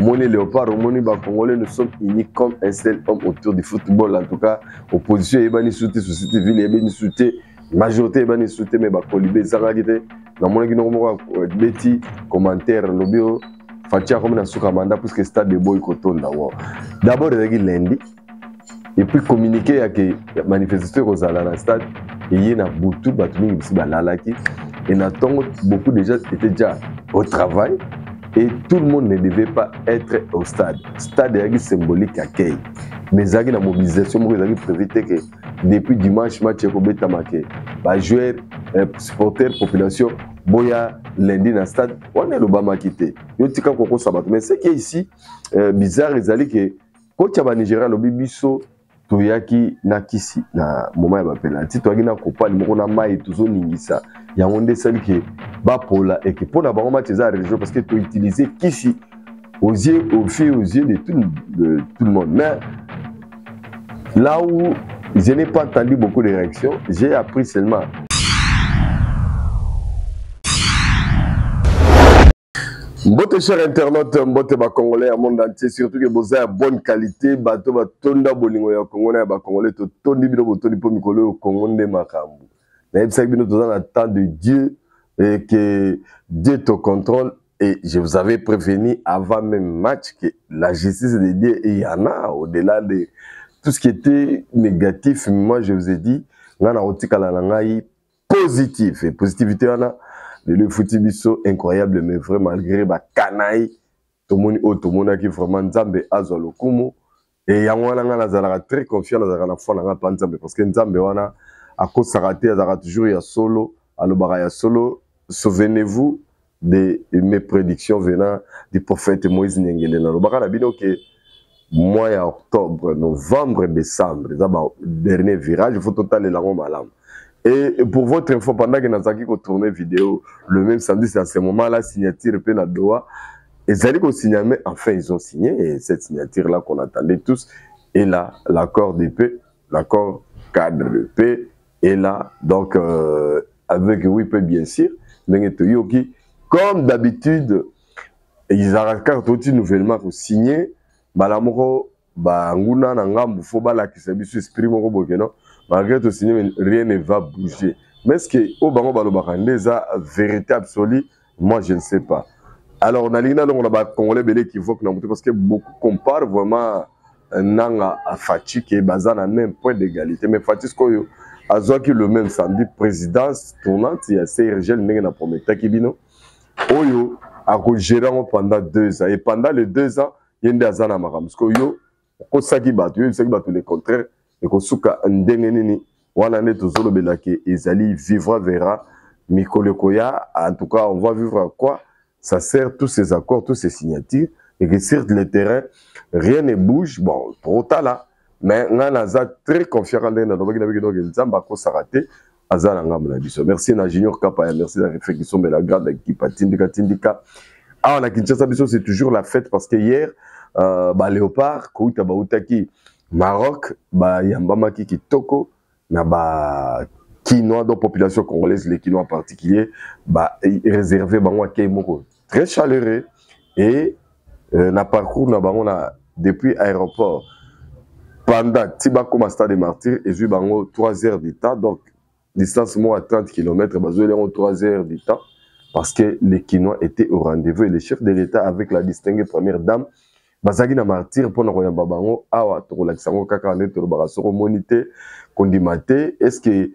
Omoni Léopard, Omoni Congolais, nous sommes unis comme un seul homme autour du football. En tout cas, opposition, il y a soutien, société ville, il y a soutien, majorité, il y a soutien, mais Colibé, Zaragité, dans mon équipe, Betty, commentaire, Lobio, Fatia, comme dans ce commandant, parce que stade de boy coton d'abord. D'abord, il y a lundi, et puis communiquer avec les manifestants aux dans le stade, et il y a beaucoup de et Nathan, beaucoup de gens étaient déjà au travail. Et tout le monde ne devait pas être au stade. Le stade est symbolique accueil. Mais il y a une mobilisation qui est prévue que depuis dimanche, match est commencé. Les joueurs, supporters, population, boya lundi dans le stade, on est l'Obama quitté. Mais ce qui est ici bizarre, c'est que quand tu as Nigeria, le Bibiso, Toyaki Nakisi, na moment ya penalty, Toyaki na Kopa, le na mai toujours ningisa. Il y a un des celles qui va pour la et qui pour la barre match à région parce que tu utiliser Kishi aux yeux de tout le monde. Mais là où je n'ai pas entendu beaucoup de réactions, j'ai appris seulement. Mbote cher internaute, mbote ba congolais à monde entier, surtout que vous avez bonne qualité, bato ba tonda bolingo ya congolais ba congolais to tondi bino botondi po mikolo Congo nde makambu. Na yebisa bino dans le temps de Dieu et que Dieu te contrôle et je vous avais prévenu avant même match que la justice de Dieu il y en a au-delà de tout ce qui était négatif. Moi je vous ai dit ngana otikala na ngai positif et positivité on a le footbiso incroyable mais vraiment malgré ba canaille tout le monde qui vraiment Nzambe azwa lokumu et yango wana ngana zalaka très confiant dans la foi na pa Nzambe parce que Nzambe wana à cause ça raté toujours il y a solo alobara ya solo. Souvenez-vous de mes prédictions venant du prophète Moïse Nyengele na lobara na bino que mois ya octobre novembre décembre ça ba dernier virage il faut total la malam. Et pour votre info, pendant que nous avons tourné vidéo, le même samedi, c'est à ce moment-là, signature et la Doha. Ils allaient signer, mais enfin, ils ont signé. Et cette signature-là qu'on attendait tous, et là, l'accord de paix, l'accord cadre de paix, et là, donc, avec oui, paix, bien sûr, comme d'habitude, ils ont nouvellement pour signer, Balamoro, Nguna, Nangam, Foba, la qui s'est mis sur esprit, malgré tout signer, rien ne va bouger. Mais est-ce que au Bango Balobarande, ça vérité absolue? Moi, je ne sais pas. Alors, on a des Congolais belé qui voient que parce que beaucoup comparent vraiment Nanga à Fatih qui est basé à même point d'égalité. Mais Fatih, Koyo, a qui le même samedi, présidence tournante, il y a CRG, le nègre na prometta qui bino. Oyo a géré pendant 2 ans. Et pendant les 2 ans, il y a des Azana Maram. Parce que yo, on sait qu'il bat, le contraire. Et que suka ndengenini wana ne tozolo belake ezali vivra verra mikolo koya. En tout cas on va vivre à quoi ça sert tous ces accords, tous ces signatures et que sur le terrain rien ne bouge. Bon trop tard là mais ngana za très confiant dans na lobaki na biki nzamba ko sarate azala ngam na biso. Merci na Junior Kapa, merci la réflexion de la grande équipe tindika. Ah la Kinshasa biso c'est toujours la fête parce que hier Léopard kouta bautaki Maroc, Yambama Kitoko, na Quinoa dans la population congolaise, les Quinois en particulier, réservé très chaleureux et na parcours na depuis l'aéroport pendant Tibako Stade des Martyrs et j'ai 3 heures de temps, donc distance moi à 30 km, 3 heures de temps parce que les Quinois étaient au rendez-vous et le chef de l'État avec la distinguée première dame bazaki na martyr pour na koyamba bango awa to relaxango kaka ne to baraso monité kondimate est-ce que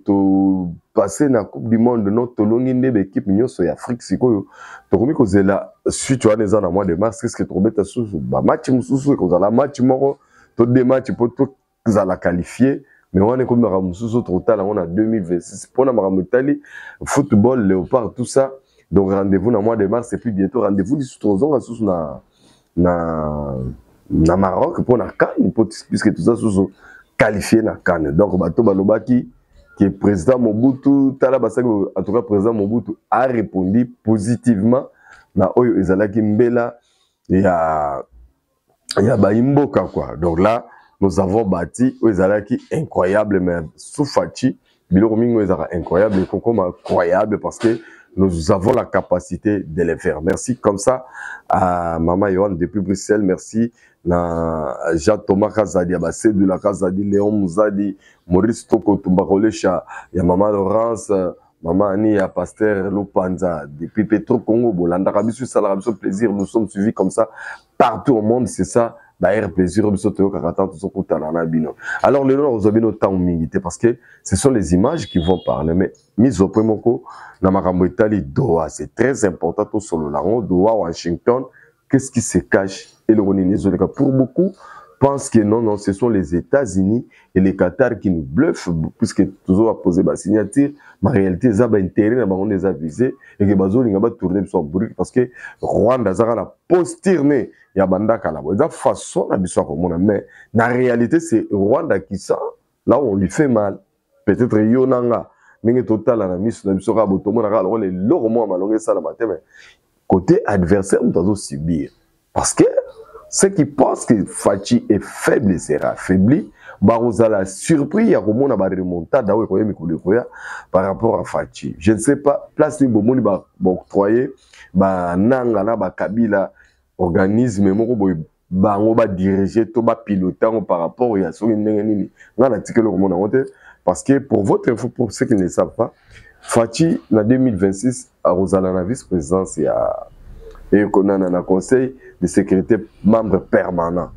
to passer na coupe du monde non to longi ndebe équipe nyonso ya Afrique sikoyo to komi kozela suite wana za na mois de mars qu'est-ce que to beta susu ba match mususu ko za match moko to deux matchs pour to za la qualifier mais wana ko mara mususu trop tard on a 2026 pour na mara mutali football Léopard tout ça donc rendez-vous na mois de mars et puis bientôt rendez-vous du sous susu na Maroc pour la CAN puisque tout ça sont qualifiés na CAN. Donc bato balobaki que président Mobutu tala basaki en tout cas président Mobutu a répondu positivement na oyo ezalaki mbela ya baimboka quoi. Donc là nous avons bâti oyo ezalaki incroyable mais sous Fachi biloko mingo ezaka incroyable et kokoma incroyable parce que nous avons la capacité de les faire. Merci comme ça à Maman Yohan depuis Bruxelles. Merci na Jean-Thomas Kazadi, Abassedou la Kazadi, Léon Mouzadi, Maurice Toko Tumbakolesha, ya Maman Laurence, Maman Annie, ya Pasteur Lupanza, depuis Petro Congo, Bolanda, Rabisu Salah, plaisir, nous sommes suivis comme ça partout au monde, c'est ça. D'ailleurs, plaisir, alors, le nom, vous avez notre temps milité parce que ce sont les images qui vont parler. Mais, mise au premier mot, Doha, c'est très important, tout sur le larron, Doha, Washington, qu'est-ce qui se cache? Et le pour beaucoup, pensent que non, non, ce sont les États-Unis et les Qatar qui nous bluffent, puisque toujours à poser ma signature, ma réalité, ça va intérêt, on les a visés, et que Bazo, il va tourner sur bruit, parce que Rwanda, ça va postirner, il y a Banda Kalabo. De façon, mais la réalité, c'est Rwanda qui sent, là où on lui fait mal, peut-être Yonanga, mais total, la mise, la mise, la mise, côté adversaire, nous devons subir. Parce que ceux qui pensent que Fachi est faible sera affaibli, Barozala surpris, il y a une remontada par rapport à Fachi. Je ne sais pas, place ni bomoni ba octroyer, ba nangana ba kabila organisme moko boy bango ba diriger to ba piloter par rapport à ce nini. Ngana tikelo komona wote parce que pour votre info pour ceux qui ne le savent pas, Fachi en 2026 à Rosala vice-présidence et qu'on a un conseil de sécurité membre permanent.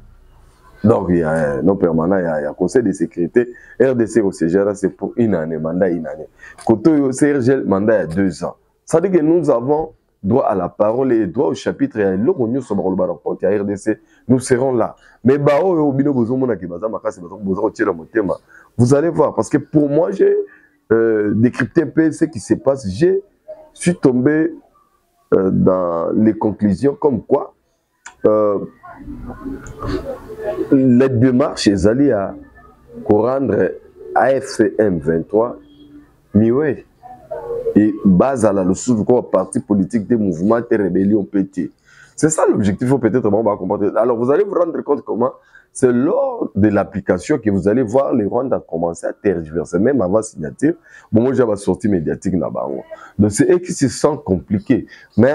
Donc, il y a un non permanent, il y a un conseil de sécurité. RDC au CGR, c'est pour une année, mandat une année. Côté au CRGL, mandat il y a 2 ans. Ça veut dire que nous avons droit à la parole et droit au chapitre. Il y a l'Oronion sur il y a RDC. Nous serons là. Mais vous allez voir, parce que pour moi, j'ai décrypté un peu ce qui se passe. Je suis tombé dans les conclusions comme quoi les démarches est allées à rendre AFCM 23 mieux et base à la sous parti politique des mouvements de rébellion PT. C'est ça l'objectif, peut-être on va comprendre. Alors vous allez vous rendre compte comment c'est lors de l'application que vous allez voir les Rwandais commencer à tergiverser, même avant signature. Bon, moi j'avais sorti médiatique là-bas. Donc c'est eux qui se sentent compliqués. Mais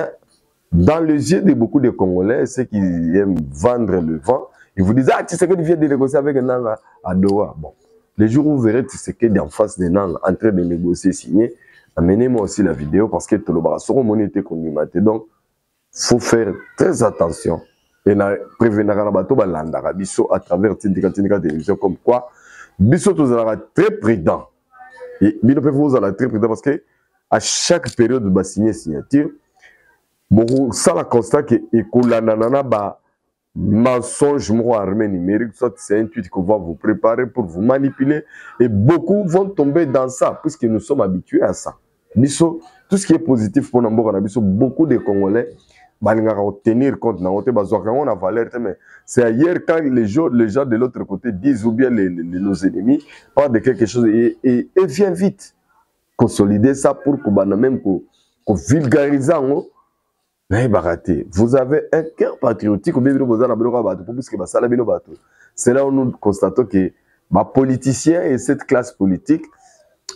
dans les yeux de beaucoup de Congolais, ceux qui aiment vendre le vent, ils vous disent, ah, tu sais que tu viens de négocier avec un Nanga à Doha. Bon, les jours où vous verrez tu sais qu'il est en face de Nanga en train de négocier, signer, amenez-moi aussi la vidéo parce que tout le bras seront monétés comme il donc, faut faire très attention. Et prévenir à bateau balandara biso à travers Tindika télévision comme quoi biso tous allons très prudent. Et bien vous allez très prudent parce que à chaque période de signature, bon ça la constat que écolanana ba mensonge armé numérique, soit c'est un tweet qu'on va vous préparer pour vous manipuler et beaucoup vont tomber dans ça puisque nous sommes habitués à ça. Biso tout ce qui est positif pour Namboka biso beaucoup de Congolais tenir compte, on a valeur, mais c'est ailleurs quand les gens de l'autre côté disent ou bien nos ennemis parlent de quelque chose et vient vite consolider ça pour qu'on même vulgariser. Vous avez un cœur patriotique, c'est là où nous constatons que les politiciens et cette classe politique,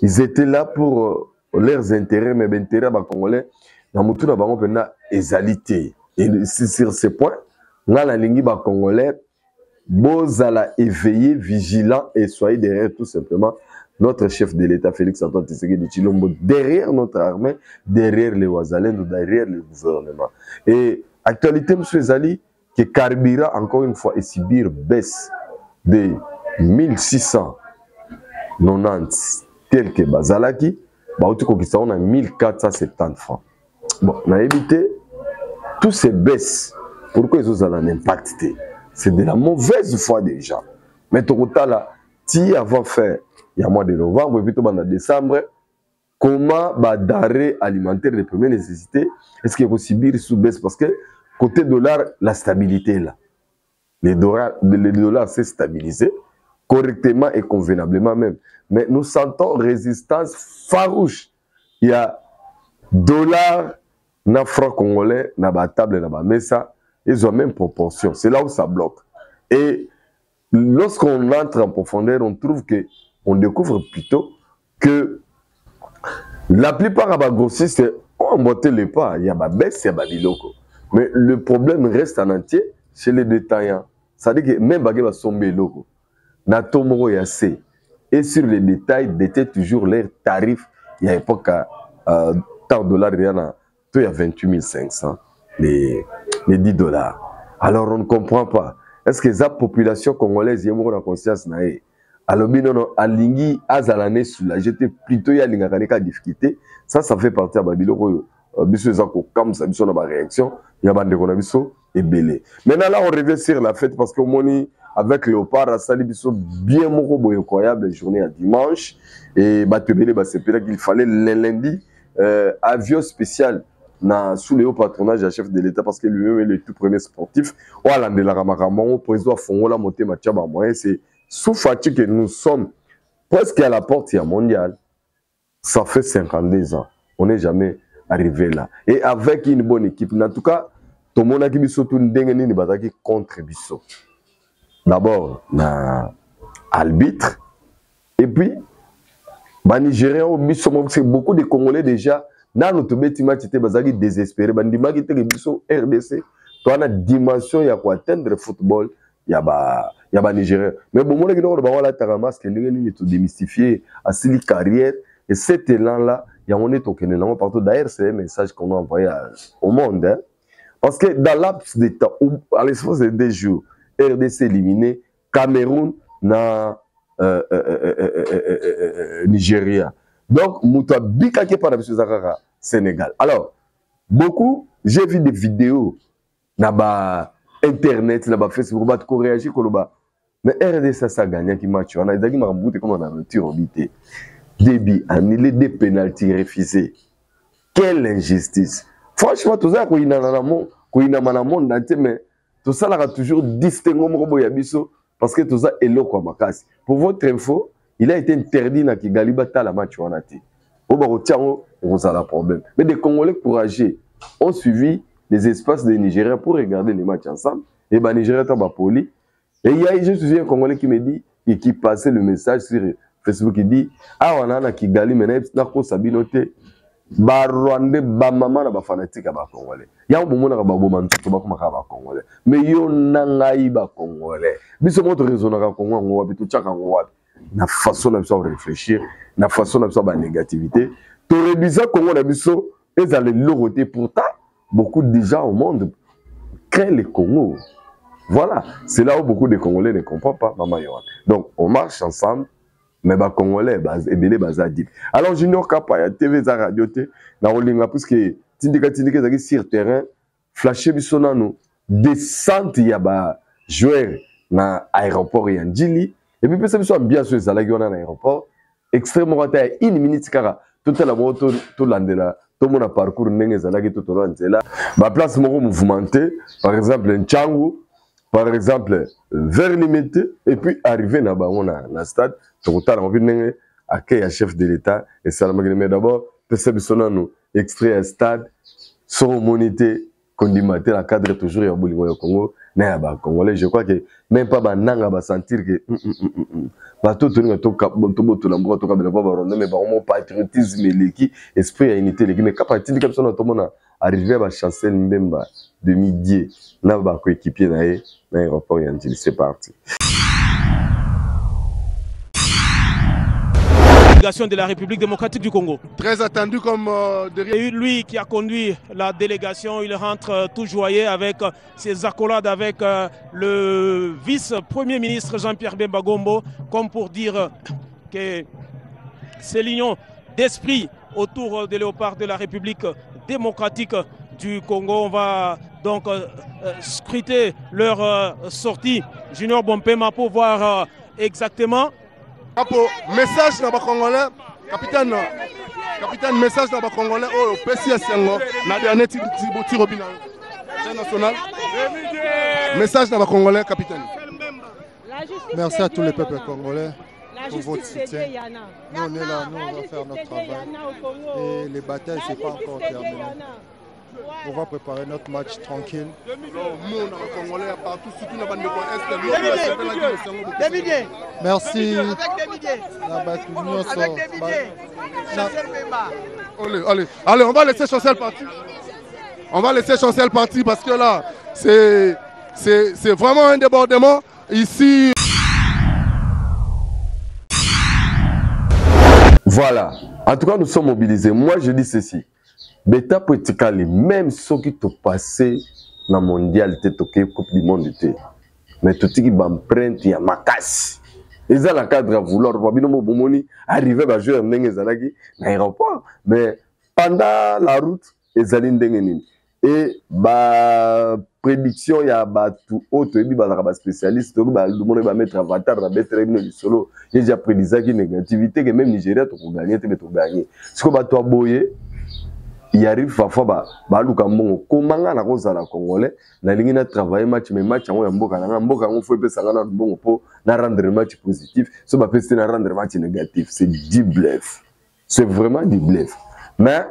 ils étaient là pour leurs intérêts, mais les intérêts congolais. Et sur ce point, la lingi ba congolais, bozala éveillé, vigilant et soyez derrière tout simplement notre chef de l'État Félix Antoine Tshisekedi Tshilombo, derrière notre armée, derrière les Ouazalendo, derrière le gouvernement. Et actualité, M. Zali, que carburant encore une fois et Sibir baisse de 1690 tel que Bazalaki, on a 1470 francs. Bon, on a évité tous ces baisses. Pourquoi ils ont un impact? C'est de la mauvaise foi déjà. Mais tout là, si avant faire, il y a mois de novembre, et puis en décembre, comment d'arrêt alimentaire de première nécessité, est-ce qu'il faut subir sous baisse? Parce que côté dollar, la stabilité est là. Les dollars s'est stabilisé correctement et convenablement même. Mais nous sentons résistance farouche. Il y a dollar, na franc congolais, na ba table, na ba mesa, ils ont même proportion. C'est là où ça bloque. Et lorsqu'on entre en profondeur, on trouve que, on découvre plutôt que la plupart des grossistes ont emboîter les pas, il y a ma baisse, il y a ma biloko. Mais le problème reste en entier chez les détaillants. C'est-à-dire que même bagay va somber loko. Na tomoro ya C. Et sur les détails, d'étaient toujours leurs tarifs. Il y a l'époque à tant de dollars, il y a 28 500, les 10 dollars. Alors on ne comprend pas. Est-ce que la population congolaise, il y a une conscience nae? Alors, non, alingi azalane soulagé, plutôt il y a une difficulté. Ça fait partie de la biloko. Biso ezako comme ça, biso na ba réaction, il y a bande de biso et belé. Maintenant là, on revient sur la fête parce que moni avec Léopard a sali biso bien moko boy incroyable journée à dimanche et batebele basepela qu'il fallait le lundi avion spécial na sous le haut patronage du chef de l'État parce que lui-même est le tout premier sportif. Voilà de la ramakamon président Fongola monté Matiaba moyen c'est sous fatigue que nous sommes presque à la porte mondiale. Ça fait 52 ans. On n'est jamais arrivé là. Et avec une bonne équipe. En tout cas, tout le monde a dit contre Bisso. D'abord, l'arbitre. Et puis, les Nigériens, c'est beaucoup de Congolais déjà. Dans notre bâtiment, c'était désespéré. Les RDC, tu as une dimension pour atteindre le football. Il y a Nigériens. Mais bon, moi, je vais démystifier à la carrière. Et cet élan-là, il y a un partout. D'ailleurs, c'est un message qu'on a envoyé au monde. Hein? Parce que dans laps de temps, à l'espace de 2 jours, RDC éliminé, Cameroun, Nigeria. Donc, Mouta Bikake par la Sénégal. Alors, beaucoup, j'ai vu des vidéos, na Internet, na Facebook, ba ko réagir ko ba. Mais RDC ça gagné qui match. On a dit que comme on a retiré obité. Débit annulé, des pénaltys refusés. Quelle injustice. Franchement, tout ça, mais tout ça là a toujours distingué parce que tout ça est là quoi makasi. Pour votre info, il a été interdit na Kigali bata la match on a été. Au Barotiango, on a un problème. Mais des Congolais courageux ont suivi les espaces des Nigériens pour regarder les matchs ensemble. Et ben Nigériens sont poli. Et il y a juste un Congolais qui me dit et qui passait le message sur Facebook, il dit ah on a na Kigali mais na ko sabinote ba Rwanda ba mama na ba fanatique ba Congolais. Ya bo mona ba bo mantuto ba kuma ba Congolais. Mais yo na ngai ba Congolais. Biso moto raisonner ka Congo ngo wapi to chaka ngo wapi. Na façon na biso réfléchir, na façon na biso ba négativité. To rebisa Congo na biso ezale loroté pourtant beaucoup de gens au monde créent le Congo. Voilà, c'est là où beaucoup de Congolais ne comprennent pas Mama Yohan. Donc on marche ensemble. Mais les Congolais, ils sont dit. Alors, Junior Kapa, il y a TV, il y a radio, il y a Rolinga, parce que Tindika, sur le terrain, flasher bisonano, descente, il y a des joueurs dans l'aéroport, il y a Ndjili, et puis, ça, bien sûr, ça, il y a un aéroport, extrêmement rapide, une minute, car tout le monde, tout le monde a parcouru, tout le monde est là. Ma place, mouvementée, par exemple, un Tchangou, par exemple, vers limité, et puis arriver dans le stade, tout le monde a accueilli un chef de l'État, et ça m'a d'abord, nous extrait un stade, monité, condimaté, la cadre toujours au Congo, Congolais, je crois que même pas Nanga va sentir que tout le monde mais patriotisme, esprit à unité, mais capacité comme ça, tout le monde arrivé à chasser Mbemba de midi, là, va coéquipier dans l'aéroport, c'est parti. De la République démocratique du Congo. Très attendu comme Et lui qui a conduit la délégation, il rentre tout joyeux avec ses accolades avec le vice-premier ministre Jean-Pierre Bemba Gombo, comme pour dire que ces lions d'esprit autour des léopards de la République démocratique du Congo. On va donc scruter leur sortie. Junior Bompema pour voir exactement. Message dans les Congolais, capitaine, message dans les Congolais, au PCS, dans le dernier tir national. Message dans les Congolais, capitaine. Merci à tous les peuples congolais pour votre soutien. Nous, on est là, nous, on va faire notre travail. Et les batailles, ce n'est pas encore terminé. On va préparer notre match tranquille. Merci. Allez, on va laisser Chancel partir. On va laisser Chancel partir parce que là, c'est vraiment un débordement. Ici. Voilà. En tout cas, nous sommes mobilisés. Moi, je dis ceci. Beta Poetikali, même ceux qui t'ont passé dans le mondial, t'es toqué Coupe du Monde, mais tout ce qui m'emprunte, il y a ma casse. Ils ont la cadre à vouloir, arriver à jouer à l'aéroport. Mais pendant la route, ils allaient et bah prédiction il y a tout autre et bah spécialiste bah le monde va mettre avatar va mettre le solo il y a déjà prédisé que négativité que même Nigeria tu peux gagner ce que bah toi boyer il arrive parfois bah lukambo comment na koza la congolais na lingi na travailler match mais match en mboka on faut pe sanga na bon pour na rendre match positif so bah peut na rendre match négatif c'est du bluff c'est vraiment du bluff mais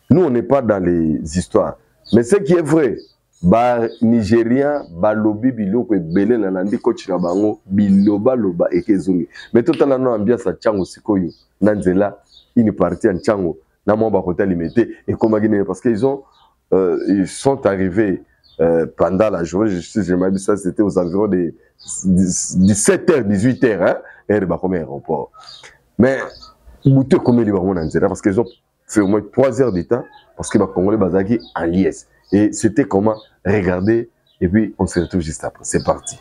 nous on n'est pas dans les histoires. Mais ce qui est vrai, bah Nigérien, bah lobby biloko et belé na nandi coach na bango biloba loba et kezongi. Mais totalement ambiance à Tchango sikoyo. Nanzela, une partie en Tchango. Na mo ba côté limité et comme parce qu'ils ils sont arrivés pendant la journée, je m'ai dit ça c'était aux environs de 17h, 18h hein, et bah comme aéroport. Mais bouté comme les barons Nanzela parce qu'ils ont fait au moins 3 heures de temps parce que les Congolais Bazaki en liesse. Et c'était comment regarder et puis on se retrouve juste après. C'est parti.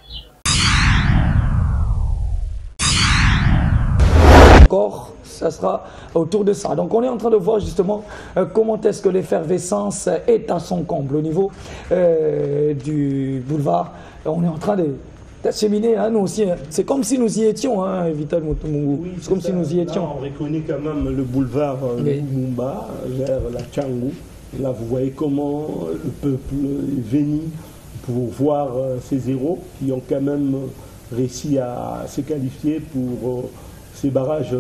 Encore, ça sera autour de ça. Donc on est en train de voir justement comment est-ce que l'effervescence est à son comble au niveau du boulevard. On est en train d'acheminer, hein, nous aussi. Hein. C'est comme si nous y étions, hein, Vital Motomungu. Oui, c'est comme si nous y étions. Là, on reconnaît quand même le boulevard Lumumba vers la Tchango. Là, vous voyez comment le peuple est venu pour voir ces héros qui ont quand même réussi à se qualifier pour ces barrages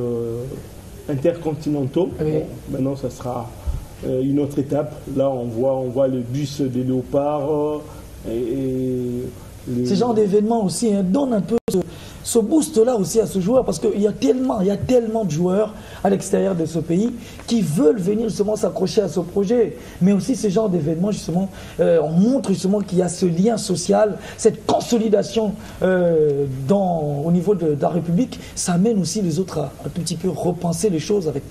intercontinentaux. Oui. Bon, maintenant, ça sera une autre étape. Là, on voit le bus des léopards. Ce genre d'événement aussi hein, donne un peu ce boost-là aussi à ce joueur parce qu'il y a tellement de joueurs à l'extérieur de ce pays qui veulent venir justement s'accrocher à ce projet. Mais aussi ce genre d'événement, justement, on montre justement qu'il y a ce lien social, cette consolidation au niveau de la République. Ça amène aussi les autres à un tout petit peu repenser les choses avec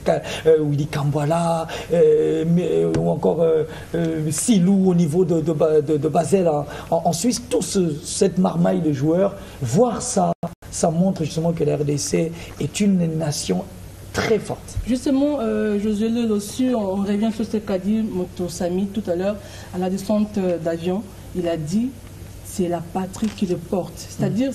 Willy Kambwala ou encore Silou au niveau de Basel en Suisse. Cette marmaille de joueurs, voir ça, ça montre justement que la RDC est une nation très forte. Justement, Josué Lelossu, on revient sur ce qu'a dit Motosami tout à l'heure à la descente d'avion. Il a dit c'est la patrie qui le porte. C'est-à-dire,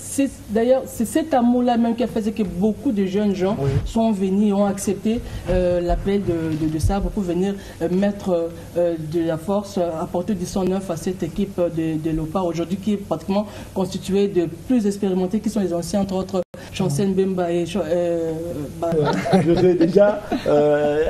d'ailleurs, c'est cet amour-là même qui a fait que beaucoup de jeunes gens sont venus et ont accepté l'appel de Sabre pour venir mettre de la force, apporter du sang neuf à cette équipe de Léopard aujourd'hui qui est pratiquement constituée de plus expérimentés qui sont les anciens, entre autres Chancel Mbemba et déjà,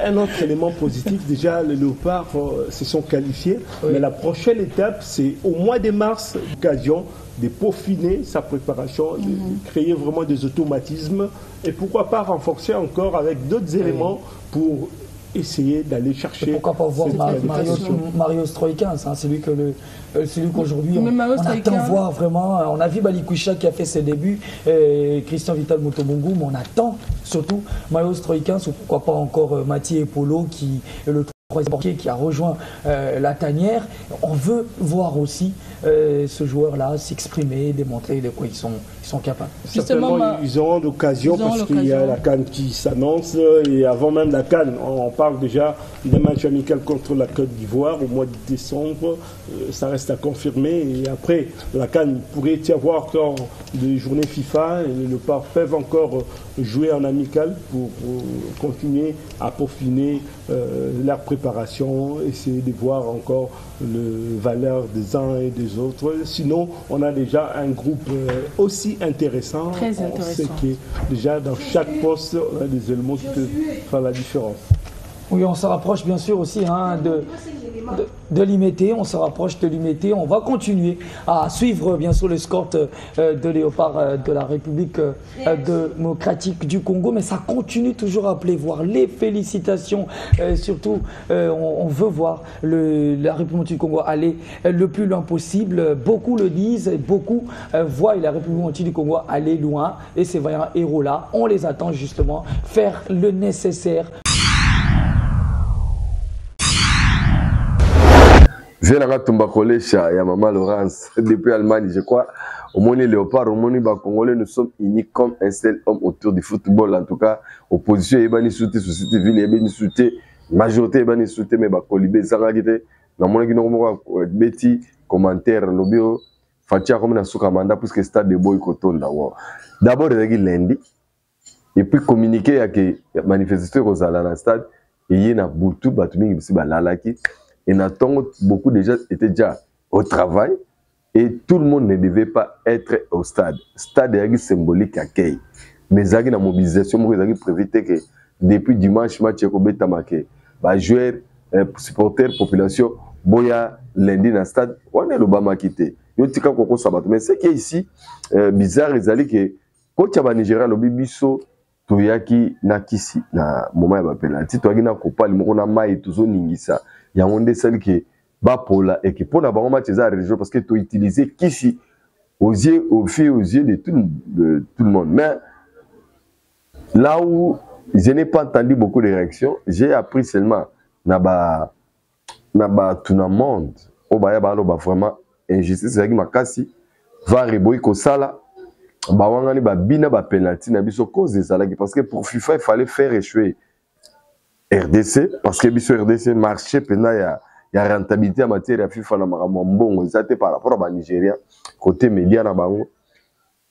un autre élément positif, déjà les Léopards se sont qualifiés, mais la prochaine étape, c'est au mois de mars, l'occasion de peaufiner sa préparation, de créer vraiment des automatismes et pourquoi pas renforcer encore avec d'autres éléments pour essayer d'aller chercher. Et pourquoi pas voir Mario Stroikans, hein, celui qu'aujourd'hui on attend voir vraiment. On a vu Balikwisha qui a fait ses débuts, Christian Vital Motomungu, mais on attend surtout Mario Stroikans ou pourquoi pas encore Mathieu Polo qui est le troisième qui a rejoint la tanière. On veut voir aussi ce joueur-là s'exprimer, démontrer de quoi ils sont capables. Certainement, ils auront l'occasion parce qu'il y a la CAN qui s'annonce et avant même la CAN, on parle déjà d'un match amical contre la Côte d'Ivoire au mois de décembre. Ça reste à confirmer et après la CAN, il pourrait y avoir encore des journées FIFA et les Léopards peuvent encore jouer en amical pour continuer à peaufiner leur préparation, essayer de voir encore les valeurs des uns et des autres. Sinon, on a déjà un groupe aussi intéressant. Très intéressant. On sait que déjà dans chaque poste, on a des éléments qui peuvent faire la différence. Oui, on se rapproche bien sûr aussi hein, de l'IMT, on se rapproche de l'IMT, on va continuer à suivre bien sûr l'escorte de Léopard de la République démocratique du Congo, mais ça continue toujours à pleuvoir. Les félicitations, surtout on veut voir la République du Congo aller le plus loin possible. Beaucoup le disent, beaucoup voient la République du Congo aller loin et ces vaillants héros-là, on les attend justement faire le nécessaire. Je viens de tomber collé chez Maman Laurence depuis Allemagne, je crois. Au moins, Léopard, au moins, les Congolais, nous sommes unis comme un seul homme autour du football. En tout cas, opposition, il y a des soutiens, société civile, il y a des soutiens, majorité, il y a des soutiens, mais Colibé, ça va être. Dans mon équipe, nous avons des commentaires, le bio, Fatia, comme dans ce mandat, puisque le stade de boycott. D'abord, il y a lundi, et puis communiquer avec les manifestants qui sont dans le stade, et il y a beaucoup de gens qui sont dans le stade. Et Nathan, beaucoup déjà étaient déjà au travail et tout le monde ne devait pas être au stade. Le stade est symbolique accueil. Mais il y a une mobilisation pour éviter que depuis dimanche, match est joueurs, supporters, population, boya lundi dans le stade, on est le Bama quitté. Mais ce qui est ici bizarre, c'est que quand tu as Nigeria, le bibiso, Toyaki Nakisi, na moment de penalty, tu as une copa, le mot na mai, tout ça ningisa. Il y a un des celles qui bat pour la et qui pour la match à région parce que tu as utilisé Kisi aux yeux de tout le monde. Mais là où je n'ai pas entendu beaucoup de réactions, j'ai appris seulement naba tout le monde au baya vraiment injustice avec Makasi va reboy ko sala ba wangani ba bina ba penalty na biso cause de ça parce que pour FIFA il fallait faire échouer RDC, parce que biso RDC marché pendant il y a rentabilité en matière de FIFA na Marambo, ça par rapport à Nigeria, côté média na bango,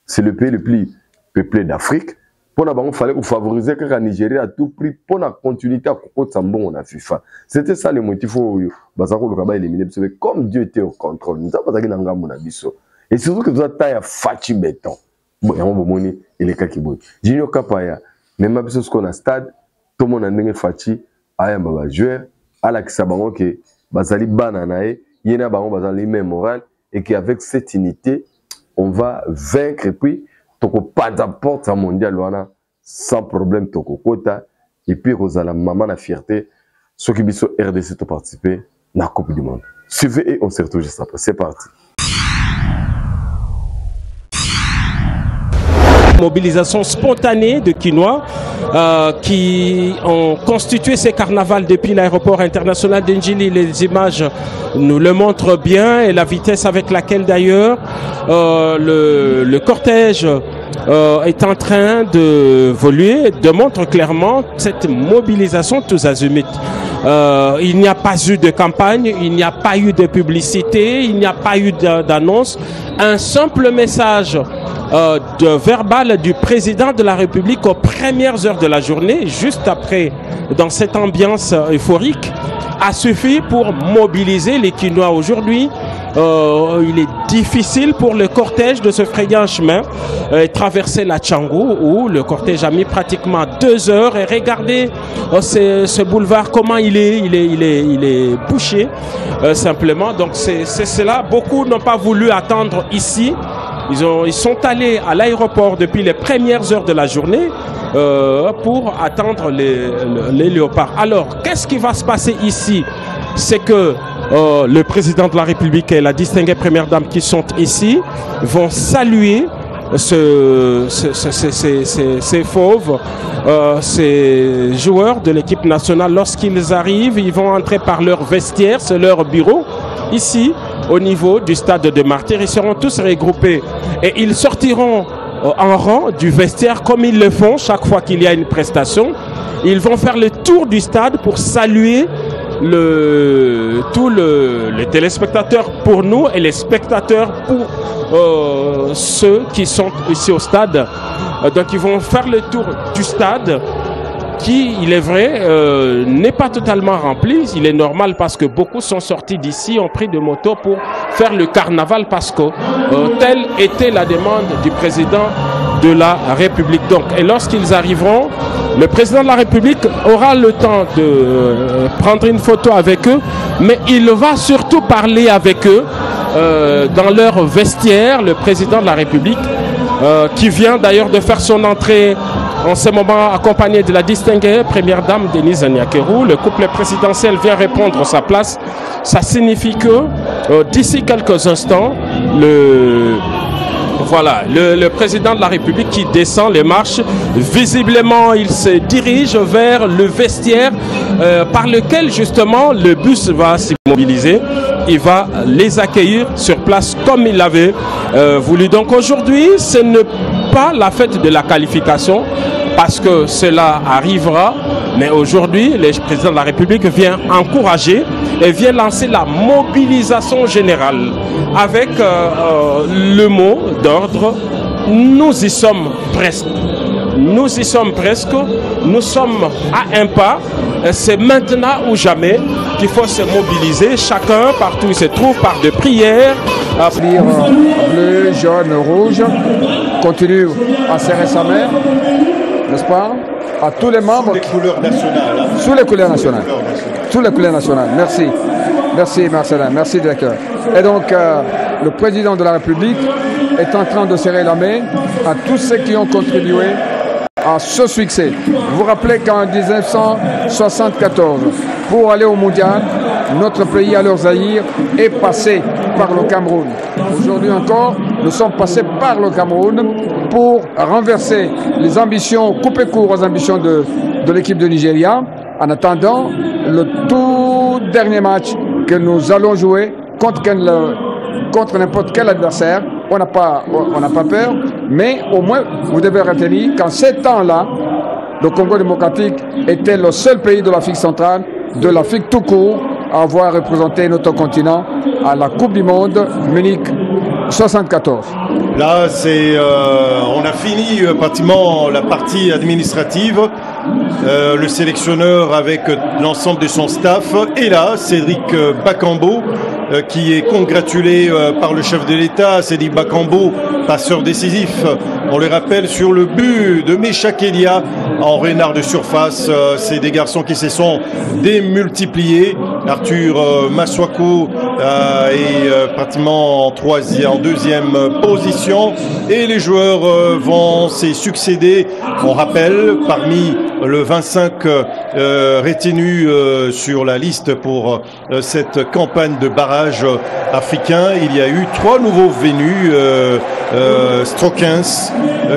c'est le pays le plus peuplé d'Afrique. Pour na bango fallait favoriser que Nigeria à tout prix pour la continuité à côté Sambon na FIFA. C'était ça le motif où bazako le kaba éliminé parce que comme Dieu était au contrôle, nous avons pas ngamba na biso. Et surtout que nous avons taille fachi béton. Bon, y a mon moni et les kakiboy. Junior Kapaya, même biso ce qu'on a stade tout le monde a ndenge fachi aya baba joueur ala kisabango ke bazali bananae yena bango bazali même moral et qu'avec cette unité on va vaincre et puis toko pas d'apporte à mondial wana sans problème toko kota et puis rozala maman la fierté ceux qui biso RDC to participer na Coupe du monde. Suivez et on se retrouve juste après. C'est parti. Mobilisation spontanée de Kinois qui ont constitué ces carnavals depuis l'aéroport international d'Njili. Les images nous le montrent bien et la vitesse avec laquelle d'ailleurs le cortège est en train de voler démontre clairement cette mobilisation tous azimuts. Il n'y a pas eu de campagne, il n'y a pas eu de publicité, il n'y a pas eu d'annonce. Un simple message verbal du président de la République aux premières heures de la journée, juste après, dans cette ambiance euphorique, a suffi pour mobiliser les Kinois. Aujourd'hui, il est difficile pour le cortège de se frayer un chemin et traverser la Tchangou où le cortège a mis pratiquement 2 heures et regardez ce boulevard comment il est bouché simplement. Donc c'est cela. Beaucoup n'ont pas voulu attendre ici. Ils sont allés à l'aéroport depuis les premières heures de la journée pour attendre les léopards. Alors, qu'est-ce qui va se passer ici? C'est que le président de la République et la distinguée première dame qui sont ici vont saluer ces fauves, ces joueurs de l'équipe nationale. Lorsqu'ils arrivent, ils vont entrer par leur vestiaire, c'est leur bureau, ici, au niveau du stade de Martyrs. Ils seront tous regroupés et ils sortiront en rang du vestiaire comme ils le font chaque fois qu'il y a une prestation. Ils vont faire le tour du stade pour saluer tous les téléspectateurs pour nous et les spectateurs pour ceux qui sont ici au stade. Donc ils vont faire le tour du stade qui, il est vrai, n'est pas totalement rempli. Il est normal parce que beaucoup sont sortis d'ici, ont pris de moto pour faire le carnaval parce que telle était la demande du président de la République. Donc, et lorsqu'ils arriveront, Le président de la République aura le temps de prendre une photo avec eux, mais il va surtout parler avec eux dans leur vestiaire, le président de la République, qui vient d'ailleurs de faire son entrée en ce moment accompagné de la distinguée première dame Denise Nyakeru. Le couple présidentiel vient répondre à sa place. Ça signifie que d'ici quelques instants, le président de la République qui descend les marches, visiblement il se dirige vers le vestiaire par lequel justement le bus va s'immobiliser. Il va les accueillir sur place comme il l'avait voulu. Donc aujourd'hui, ce n'est pas la fête de la qualification parce que cela arrivera, mais aujourd'hui, le président de la République vient encourager et vient lancer la mobilisation générale avec le mot d'ordre. Nous y sommes presque. Nous y sommes presque. Nous sommes à un pas. C'est maintenant ou jamais qu'il faut se mobiliser. Chacun, partout où il se trouve, par de prières. Bleu, jaune, rouge. Continue à serrer sa main, n'est-ce pas? À tous les membres. Sous les couleurs nationales. Hein. Sous les couleurs nationales. Sous les couleurs nationales. Merci. Merci Marcelin. Merci directeur. Et donc, le président de la République est en train de serrer la main à tous ceux qui ont contribué à ce succès. Vous vous rappelez qu'en 1974, pour aller au mondial, notre pays, alors Zaïre, est passé par le Cameroun. Aujourd'hui encore, nous sommes passés par le Cameroun pour renverser les ambitions, couper court aux ambitions de l'équipe de Nigeria, en attendant le tout dernier match que nous allons jouer contre n'importe quel adversaire. On n'a pas peur, mais au moins, vous devez retenir qu'en ces temps-là, le Congo démocratique était le seul pays de l'Afrique centrale, de l'Afrique tout court, à avoir représenté notre continent à la Coupe du Monde Munich 74. Là, on a fini pratiquement la partie administrative. Le sélectionneur avec l'ensemble de son staff. Et là, Cédric Bakambu, qui est congratulé par le chef de l'État, Cédric Bakambu, passeur décisif, on le rappelle, sur le but de Meshak Elia en renard de surface. C'est des garçons qui se sont démultipliés. Arthur Maswaku est pratiquement en deuxième position. Et les joueurs vont se succéder. On rappelle, parmi le 25 retenu sur la liste pour cette campagne de barrage africain, il y a eu 3 nouveaux venus. Strokens,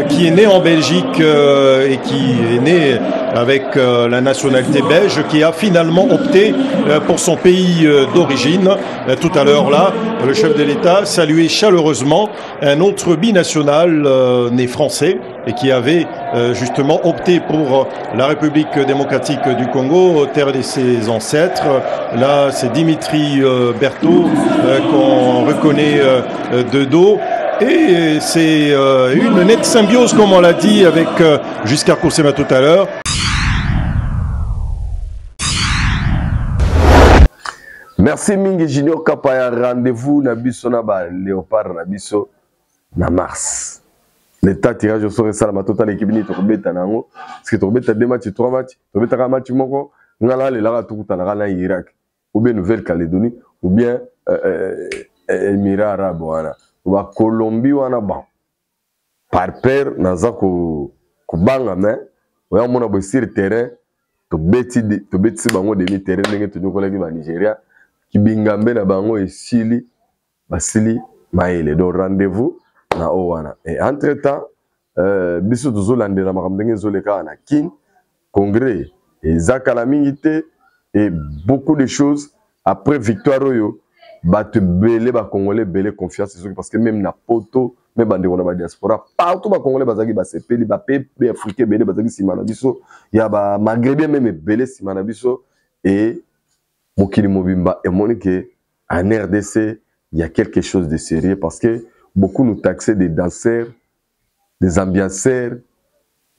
qui est né en Belgique et qui est né avec la nationalité belge, qui a finalement opté pour son pays d'origine. Tout à l'heure, là, le chef de l'État saluait chaleureusement un autre binational né français et qui avait justement opté pour la République démocratique du Congo, terre de ses ancêtres. Là, c'est Dimitri Berthaud qu'on reconnaît de dos. Et c'est une nette symbiose, comme on l'a dit avec Giscard Koursema tout à l'heure. Merci Mingi Junior Kapaya. Rendez-vous Nabiso Naba Léopard Nabiso na Mars. L'état tirage au sort et ça la total équipe ni tobeta nango. Parce que tobeta 2 matchs 3 matchs, tobeta un match moko ngala le la tout na na Irak ou bien Nouvelle-Calédonie ou bien Émirats arabes wana. Ou à Colombie wana ban. Par paire naza ko banga mais oya mona bo sur terrain tobeti bango demi terrain ndenge to nyokola ki ba Nigeria. Bingambe na bango esili basili maele. Donc rendez-vous na owana. Et entre-temps, biso tozolandela makambo ndenge ezoleka na kin congrès et zakalamingité et beaucoup de choses après victoire oyo bate belé ba congolais belé confiance parce que même na poto même bande on ba diaspora partout ba congolais bazaki ba sepeli ba peuple africain belé bazaki simana biso ya ba maghrébien même belé simana biso. Et Mokili Mobimba et Monique, en RDC, il y a quelque chose de sérieux parce que beaucoup nous taxaient des danseurs, des ambianceurs,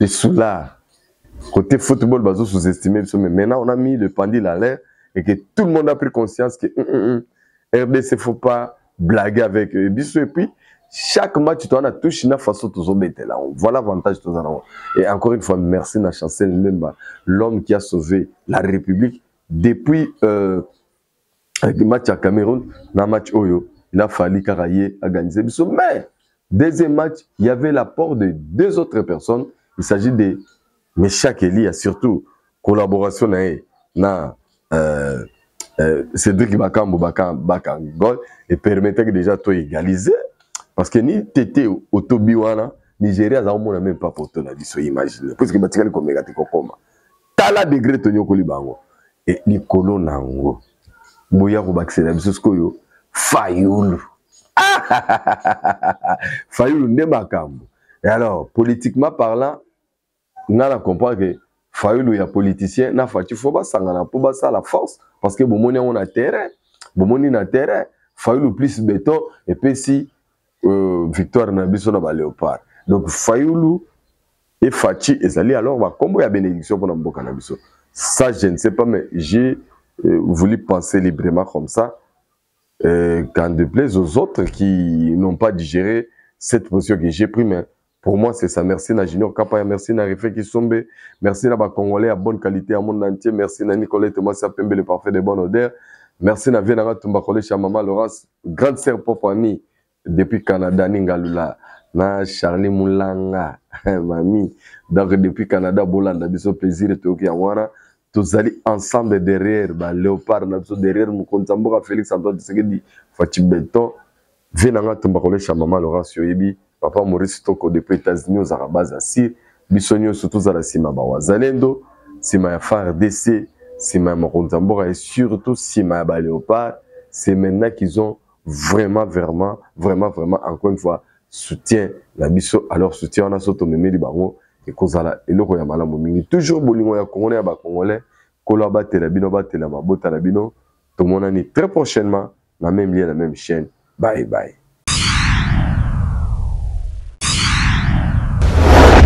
des soulards. Côté football, bazo sous-estimé, mais maintenant on a mis le pendule à l'air et que tout le monde a pris conscience que RDC, il ne faut pas blaguer avec eux. Et puis, chaque match, tu as touché une façon de là. Voilà l'avantage de ça. Et encore une fois, merci à Chancel Mbemba, l'homme qui a sauvé la République depuis le match à Cameroun, dans le match Oyo. Il a fallu Karaye organiser. Mais, deuxième match, il y avait l'apport de 2 autres personnes. Il s'agit de Meshak Eli, surtout collaboration avec Cédric Bakangol et permettait déjà de égaliser. Parce que ni Tété Otobiwana, Nigeria, ça ne même pas pour ton avis, imagine. Parce que tu as comme Megatikokoma. Tala degré Tonyo Kolibango. Et Nicolo Nango. Mouya Robaxé, la Bisoskoyo. Fayoulou. Fayoulou Nemakambo. Et alors, politiquement parlant, on a compris que Fayoulou est politicien, n'a pas il faut pas s'engagner pour ça la force. Parce que Bomoni on a terrain. Bomoni na terrain. Fayoulou plus béton. Et puis si Victoire Nabiso na Léopard. Donc Fayoulou et Fachi et Zali alors va combo ya bénédiction pour Namboka Nabiso. Ça je ne sais pas mais j'ai voulu penser librement comme ça. Quand de plaise aux autres qui n'ont pas digéré cette position que j'ai prise, mais pour moi c'est ça. Merci à Junior Kapaya, merci à Refé Kisombe, merci à Congolais à bonne qualité à monde entier, merci à Nicolas Thomas Pembe le parfait de bonne odeur, merci à Vienna Tumbakole Chamama Laurence, grande sœur Popani depuis Canada Ningalula, na Charlie Moulanga, mamie, donc depuis Canada Bolanda, biso plaisir de Toki Awana. Tous allés ensemble derrière Léopard, derrière Moukontamboura, Félix Antoine Tshisekedi, Fachi Benton, Venanga Tumbakole Chamama Laurence Yoyebi, Papa Maurice Toko depuis États-Unis aux Arabes Assir, Bissonio surtout à la Sima Bawazalendo, Sima FARDC, Sima Moukontamboura et surtout Sima Léopard. C'est maintenant qu'ils ont vraiment, encore une fois, soutien la biso, alors soutien on a soto memeli bango et kozala eloko ya malamu mingi toujours bolingo ya congolais ya ba congolais kola batela bino batela mabota na bino to monani très prochainement na même lien la même chaîne bye bye.